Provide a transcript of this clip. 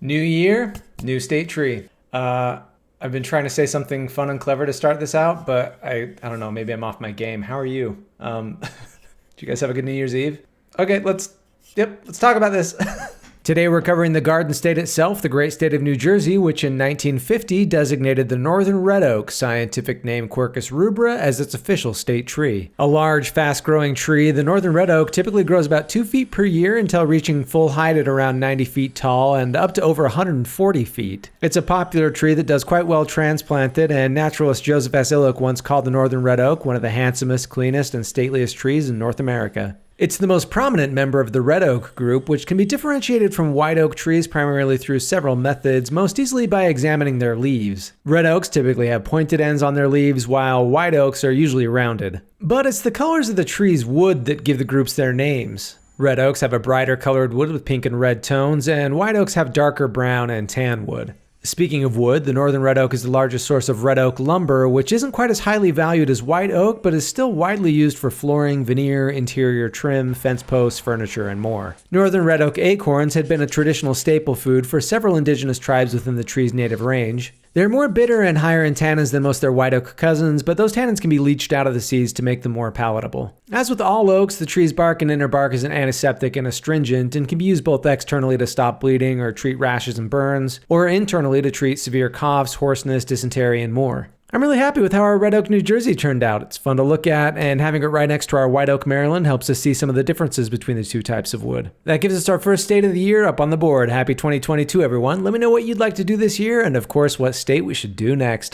New year, new state tree. I've been trying to say something fun and clever to start this out, but I don't know, maybe I'm off my game. How are you? Did you guys have a good New Year's Eve? Okay, let's talk about this. Today we're covering the Garden State itself, the great state of New Jersey, which in 1950 designated the northern red oak, scientific name Quercus rubra, as its official state tree. A large, fast-growing tree, the northern red oak typically grows about 2 feet per year until reaching full height at around 90 feet tall and up to over 140 feet. It's a popular tree that does quite well transplanted, and naturalist Joseph S. Illick once called the northern red oak one of the handsomest, cleanest, and stateliest trees in North America. It's the most prominent member of the red oak group, which can be differentiated from white oak trees primarily through several methods, most easily by examining their leaves. Red oaks typically have pointed ends on their leaves, while white oaks are usually rounded. But it's the colors of the tree's wood that give the groups their names. Red oaks have a brighter colored wood with pink and red tones, and white oaks have darker brown and tan wood. Speaking of wood, the northern red oak is the largest source of red oak lumber, which isn't quite as highly valued as white oak, but is still widely used for flooring, veneer, interior trim, fence posts, furniture, and more. Northern red oak acorns had been a traditional staple food for several indigenous tribes within the tree's native range. They're more bitter and higher in tannins than most of their white oak cousins, but those tannins can be leached out of the seeds to make them more palatable. As with all oaks, the tree's bark and inner bark is an antiseptic and astringent and can be used both externally to stop bleeding or treat rashes and burns, or internally to treat severe coughs, hoarseness, dysentery, and more. I'm really happy with how our red oak New Jersey turned out. It's fun to look at, and having it right next to our white oak Maryland helps us see some of the differences between the two types of wood. That gives us our first state of the year up on the board. Happy 2022, everyone. Let me know what you'd like to do this year, and of course, what state we should do next.